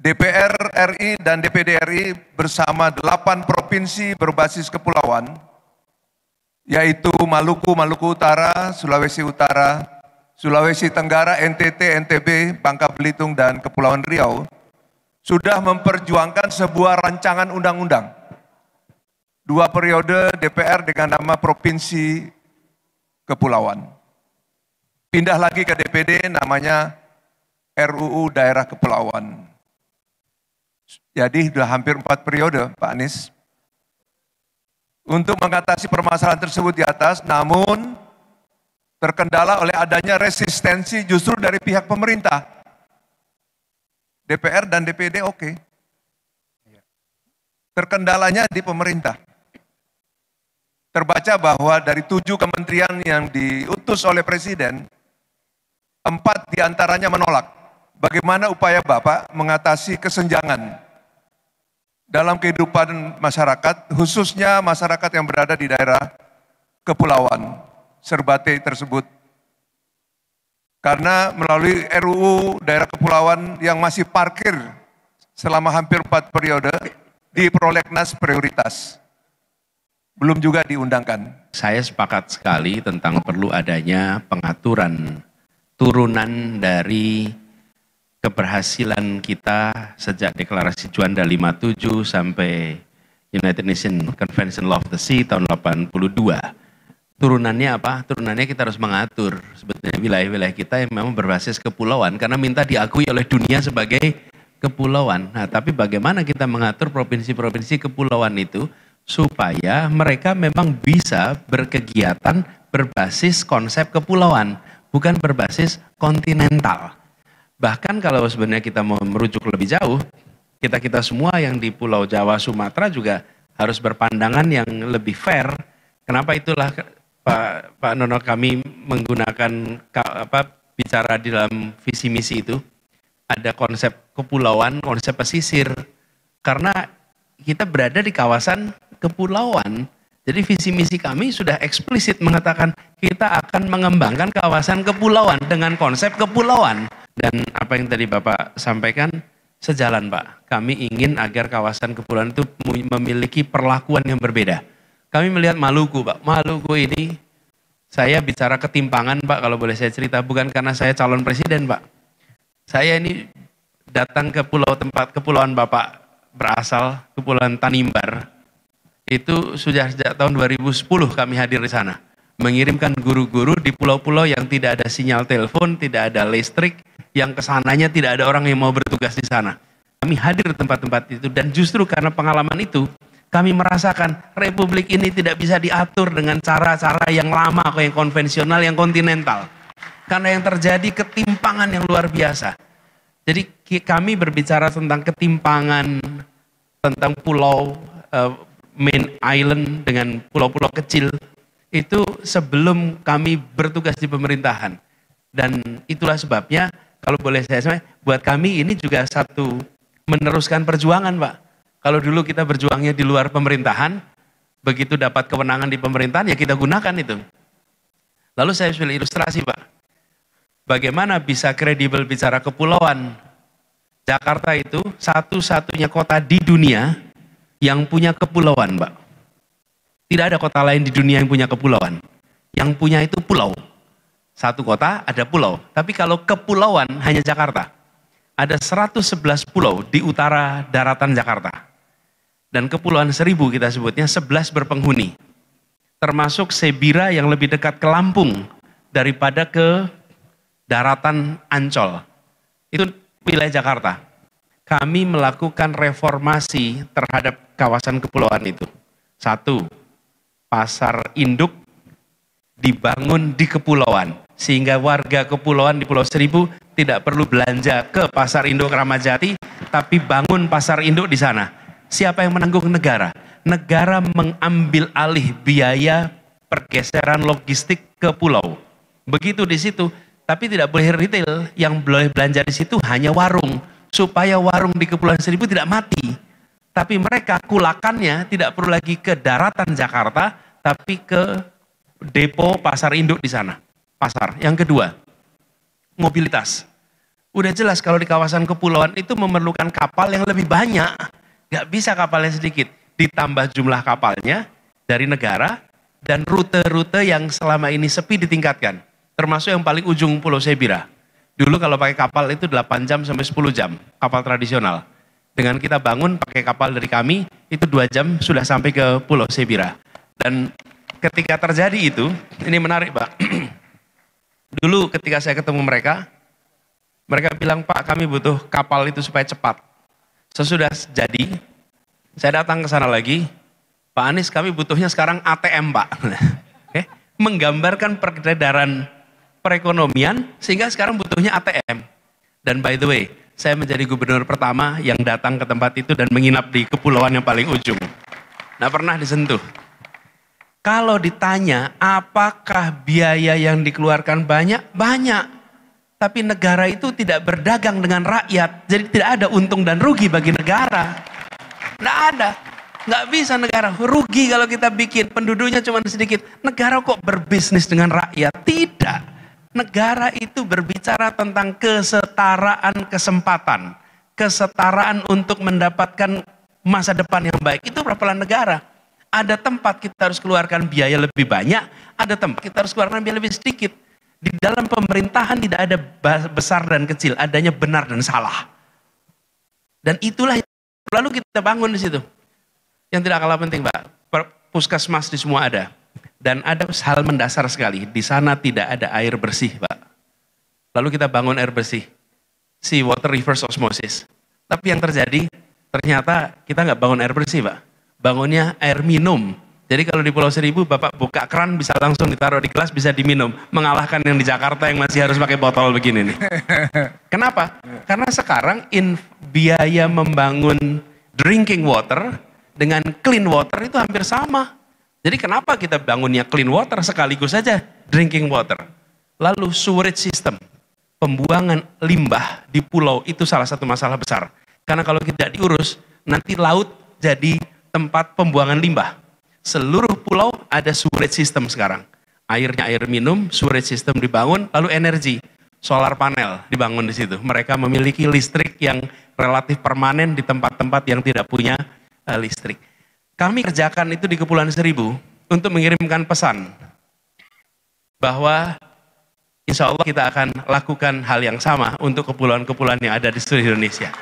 DPR RI dan DPD RI bersama 8 provinsi berbasis kepulauan, yaitu Maluku, Maluku Utara, Sulawesi Utara, Sulawesi Tenggara, NTT, NTB, Bangka Belitung, dan Kepulauan Riau, sudah memperjuangkan sebuah rancangan undang-undang. 2 periode DPR dengan nama Provinsi Kepulauan. Pindah lagi ke DPD namanya RUU Daerah Kepulauan. Jadi sudah hampir 4 periode Pak Anies. Untuk mengatasi permasalahan tersebut di atas, namun terkendala oleh adanya resistensi justru dari pihak pemerintah. DPR dan DPD oke. Terkendalanya di pemerintah. Terbaca bahwa dari 7 kementerian yang diutus oleh Presiden, 4 diantaranya menolak. Bagaimana upaya Bapak mengatasi kesenjangan dalam kehidupan masyarakat, khususnya masyarakat yang berada di daerah kepulauan Serbate tersebut. Karena melalui RUU Daerah Kepulauan yang masih parkir selama hampir 4 periode di prolegnas prioritas. Belum juga diundangkan. Saya sepakat sekali tentang perlu adanya pengaturan turunan dari keberhasilan kita sejak deklarasi Juanda 57 sampai United Nations Convention Law of the Sea tahun 82. Turunannya apa? Turunannya kita harus mengatur sebetulnya wilayah-wilayah kita yang memang berbasis kepulauan karena minta diakui oleh dunia sebagai kepulauan. Nah, tapi bagaimana kita mengatur provinsi-provinsi kepulauan itu supaya mereka memang bisa berkegiatan berbasis konsep kepulauan, bukan berbasis kontinental. Bahkan kalau sebenarnya kita mau merujuk lebih jauh, kita semua yang di Pulau Jawa, Sumatera juga harus berpandangan yang lebih fair. Kenapa itulah Pak Nono kami menggunakan bicara di dalam visi misi itu ada konsep kepulauan, konsep pesisir. Karena kita berada di kawasan kepulauan. Jadi visi misi kami sudah eksplisit mengatakan kita akan mengembangkan kawasan kepulauan dengan konsep kepulauan. Dan apa yang tadi Bapak sampaikan sejalan Pak. Kami ingin agar kawasan kepulauan itu memiliki perlakuan yang berbeda. Kami melihat Maluku Pak. Maluku ini saya bicara ketimpangan Pak kalau boleh saya cerita. Bukan karena saya calon presiden Pak. Saya ini datang ke tempat kepulauan Bapak berasal, Kepulauan Tanimbar. Itu sudah sejak tahun 2010 kami hadir di sana. Mengirimkan guru-guru di pulau-pulau yang tidak ada sinyal telepon, tidak ada listrik, yang kesananya tidak ada orang yang mau bertugas di sana. Kami hadir di tempat-tempat itu dan justru karena pengalaman itu, kami merasakan republik ini tidak bisa diatur dengan cara-cara yang lama, yang konvensional, yang kontinental. Karena yang terjadi ketimpangan yang luar biasa. Jadi kami berbicara tentang ketimpangan, tentang pulau, main island dengan pulau-pulau kecil, itu sebelum kami bertugas di pemerintahan. Dan itulah sebabnya, kalau boleh saya sampaikan, buat kami ini juga satu meneruskan perjuangan Pak. Kalau dulu kita berjuangnya di luar pemerintahan, begitu dapat kewenangan di pemerintahan, ya kita gunakan itu. Lalu saya sudah ilustrasi Pak. Bagaimana bisa kredibel bicara kepulauan? Jakarta itu satu-satunya kota di dunia yang punya kepulauan Pak. Tidak ada kota lain di dunia yang punya kepulauan. Yang punya itu pulau. Satu kota ada pulau. Tapi kalau kepulauan hanya Jakarta. Ada 111 pulau di utara daratan Jakarta. Dan Kepulauan Seribu kita sebutnya 11 berpenghuni. Termasuk Sebira yang lebih dekat ke Lampung daripada ke daratan Ancol. Itu wilayah Jakarta. Kami melakukan reformasi terhadap kawasan kepulauan itu. 1, pasar induk dibangun di kepulauan. Sehingga warga kepulauan di Pulau Seribu tidak perlu belanja ke pasar induk Kramat Jati, tapi bangun pasar induk di sana. Siapa yang menanggung negara? Negara mengambil alih biaya pergeseran logistik ke pulau. Begitu di situ, tapi tidak boleh retail. Yang boleh belanja di situ hanya warung. Supaya warung di Kepulauan Seribu tidak mati. Tapi mereka kulakannya tidak perlu lagi ke daratan Jakarta, tapi ke depo pasar induk di sana. Pasar. Yang kedua, mobilitas. Udah jelas kalau di kawasan kepulauan itu memerlukan kapal yang lebih banyak. Nggak bisa kapalnya sedikit. Ditambah jumlah kapalnya dari negara dan rute-rute yang selama ini sepi ditingkatkan. Termasuk yang paling ujung Pulau Sebira. Dulu kalau pakai kapal itu 8 jam sampai 10 jam. Kapal tradisional. Dengan kita bangun pakai kapal dari kami, itu 2 jam sudah sampai ke Pulau Sebira. Dan ketika terjadi itu, ini menarik Pak. Dulu ketika saya ketemu mereka bilang, Pak kami butuh kapal itu supaya cepat. Sesudah jadi, saya datang ke sana lagi, Pak Anies kami butuhnya sekarang ATM Pak. Oke? Menggambarkan peredaran perekonomian, sehingga sekarang butuhnya ATM. Dan by the way, saya menjadi gubernur pertama yang datang ke tempat itu dan menginap di kepulauan yang paling ujung. Nggak pernah disentuh. Kalau ditanya, apakah biaya yang dikeluarkan banyak? Banyak. Tapi negara itu tidak berdagang dengan rakyat. Jadi tidak ada untung dan rugi bagi negara. Nggak ada. Nggak bisa negara rugi kalau kita bikin. Penduduknya cuma sedikit. Negara kok berbisnis dengan rakyat? Tidak. Negara itu berbicara tentang kesetaraan kesempatan. Kesetaraan untuk mendapatkan masa depan yang baik. Itu perapalan negara. Ada tempat kita harus keluarkan biaya lebih banyak, ada tempat kita harus keluarkan biaya lebih sedikit. Di dalam pemerintahan tidak ada besar dan kecil, adanya benar dan salah. Dan itulah yang lalu kita bangun di situ. Yang tidak kalah penting, Pak, puskesmas di semua ada. Dan ada hal mendasar sekali, di sana tidak ada air bersih, Pak. Lalu kita bangun air bersih, sea water reverse osmosis. Tapi yang terjadi, ternyata kita nggak bangun air bersih, Pak. Bangunnya air minum. Jadi kalau di Pulau Seribu, Bapak buka keran bisa langsung ditaruh di gelas, bisa diminum. Mengalahkan yang di Jakarta yang masih harus pakai botol begini nih. Kenapa? Karena sekarang biaya membangun drinking water dengan clean water itu hampir sama. Jadi kenapa kita bangunnya clean water sekaligus saja drinking water. Lalu sewerage system, pembuangan limbah di pulau itu salah satu masalah besar. Karena kalau tidak diurus, nanti laut jadi tempat pembuangan limbah. Seluruh pulau ada sewerage system sekarang. Airnya air minum, sewerage system dibangun, lalu energi, solar panel dibangun di situ. Mereka memiliki listrik yang relatif permanen di tempat-tempat yang tidak punya listrik. Kami kerjakan itu di Kepulauan Seribu untuk mengirimkan pesan bahwa insya Allah kita akan lakukan hal yang sama untuk kepulauan-kepulauan yang ada di seluruh Indonesia.